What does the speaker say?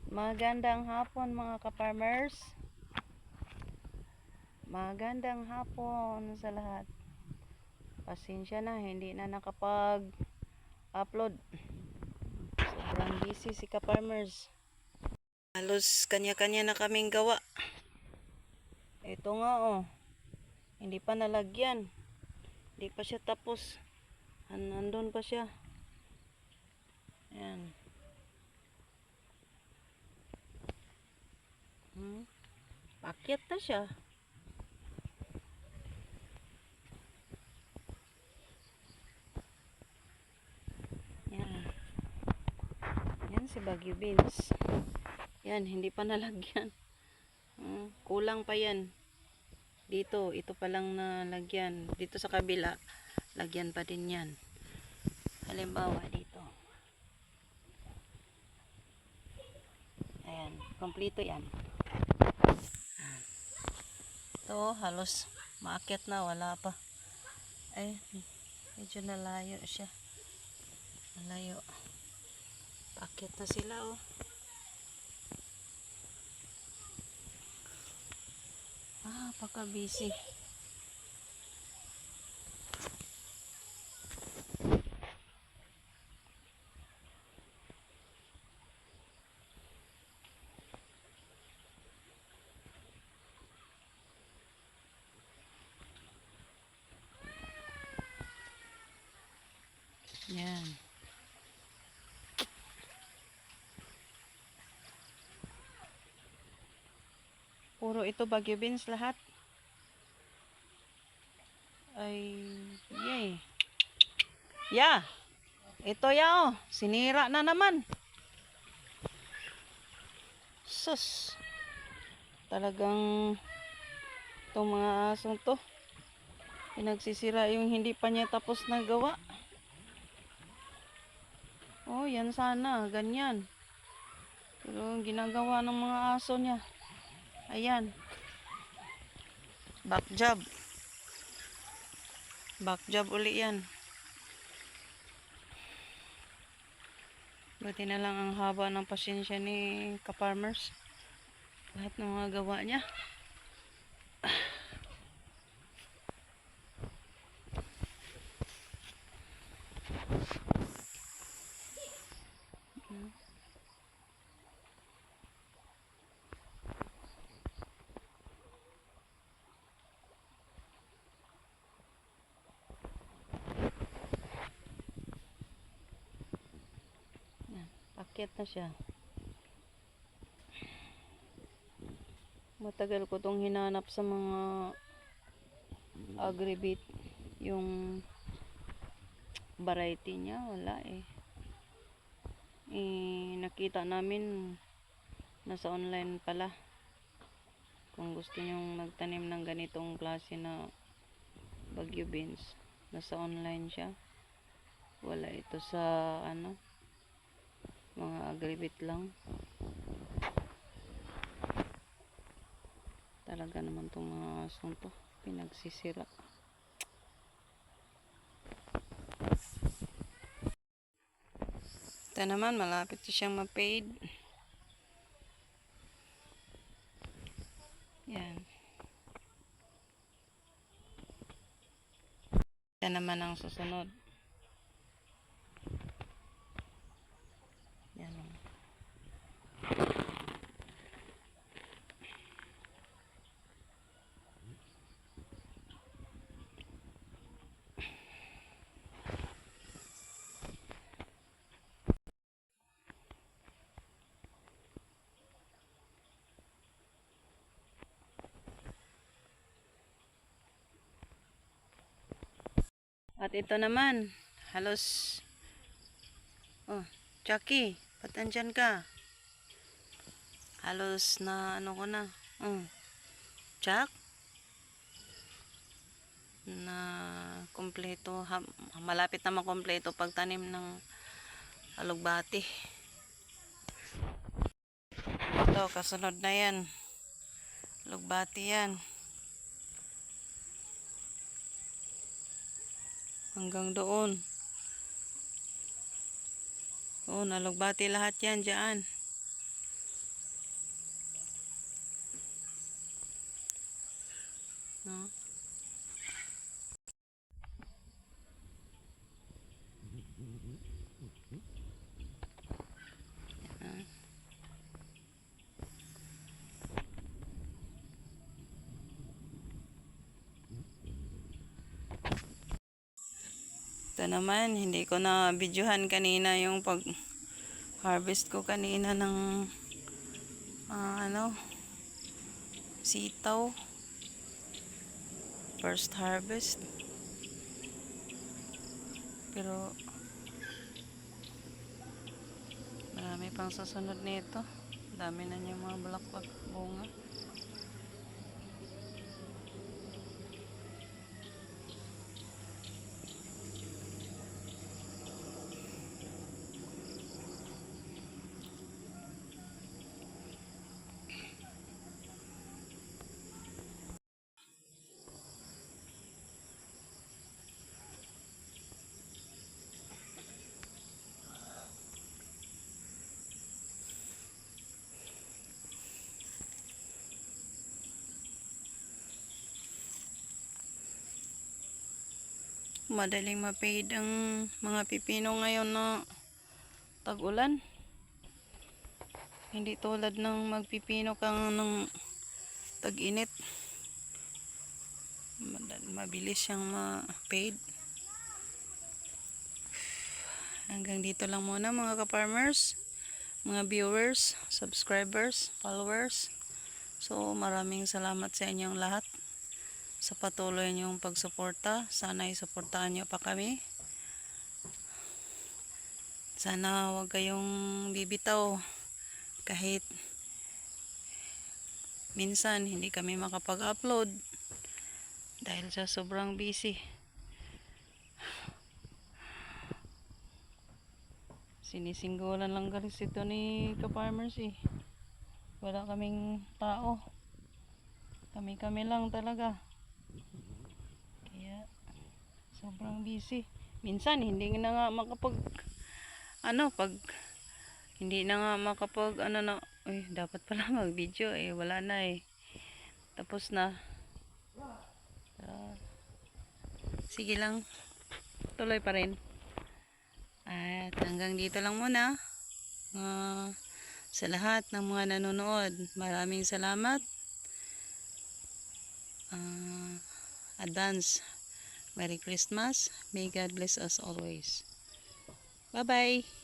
Magandang hapon mga ka-farmers. Magandang hapon sa lahat. Pasensya na, hindi na nakapag-upload. Sobrang busy si ka-farmers. Halos kanya-kanya na kaming gawa. Ito nga oh, hindi pa nalagyan. Hindi pa siya tapos. Nandun pa siya. Ayan. Pakyat na siya. Yan. Yan si Baguio Beans. Yan, hindi pa nalagyan. Kulang pa yan. Dito, ito pa lang nalagyan. Dito sa kabila, lagyan pa din yan. Halimbawa dito. Ayan, kompleto yan. Ito, halos maakyat na, wala pa. Ay, medyo nalayo siya. Nalayo. Paakyat na sila oh. Paka busy. Yan. Puro ito Baguio Beans lahat. Ay, yay. Yeah. Ito ya oh, sinira na naman. Sus. Talagang itong mga asong to, pinagsisira yung hindi pa niya tapos na gawa. Oh, yan sana, ganyan. Pero ginagawa ng mga aso niya. Ayan. Back job. Back job uli yan. Buti na lang ang haba ng pasensya ni ka-farmers. Lahat ng mga gawa niya. Paket na siya. Matagal ko tong hinanap sa mga agribit yung variety niya, wala eh. Nakita namin nasa online pala. Kung gusto nyong magtanim ng ganitong klase na Baguio Beans, nasa online siya. Wala ito sa ano, mga agribit lang. Talaga naman tong mga asong to, pinagsisira. Ito naman, malapit siyang ma-fade. Yan. Yan naman ang susunod. Yan. At ito naman, halos, oh, Chucky, ba't andyan ka? Halos na ano ko na, Chuck, na kompleto, malapit na makompleto pagtanim ng alugbati. Ito, kasunod na yan, alugbati yan. Hanggang doon. Oo, nalugbati lahat yan dyan. No? Yan. Ito naman, hindi ko na videohan kanina yung pag harvest ko kanina ng sitaw. First harvest. Pero marami pang susunod nito. Dami na niya mga bulaklak bunga. Madaling ma-fade ang mga pipino ngayon na tag-ulan. Hindi tulad ng magpipino kang ng tag-init. Mabilis siyang ma-fade. Hanggang dito lang muna mga ka-farmers, mga viewers, subscribers, followers. So maraming salamat sa inyong lahat sa patuloy niyong pagsuporta. Sana isuportahan niyo pa kami. Sana huwag kayong bibitaw kahit minsan hindi kami makapag-upload dahil sa sobrang busy. Sinisinggulan lang galis ito ni ka-farmers eh. Wala kaming tao. Kami-kami lang talaga. Kaya sobrang busy. Minsan hindi na nga pag hindi na nga dapat pala mag-video eh, wala na eh. Tapos na. Sige lang. Tuloy pa rin. At hanggang dito lang muna. Sa lahat ng mga nanonood, maraming salamat. Advance Merry Christmas. May God bless us always. Bye-bye.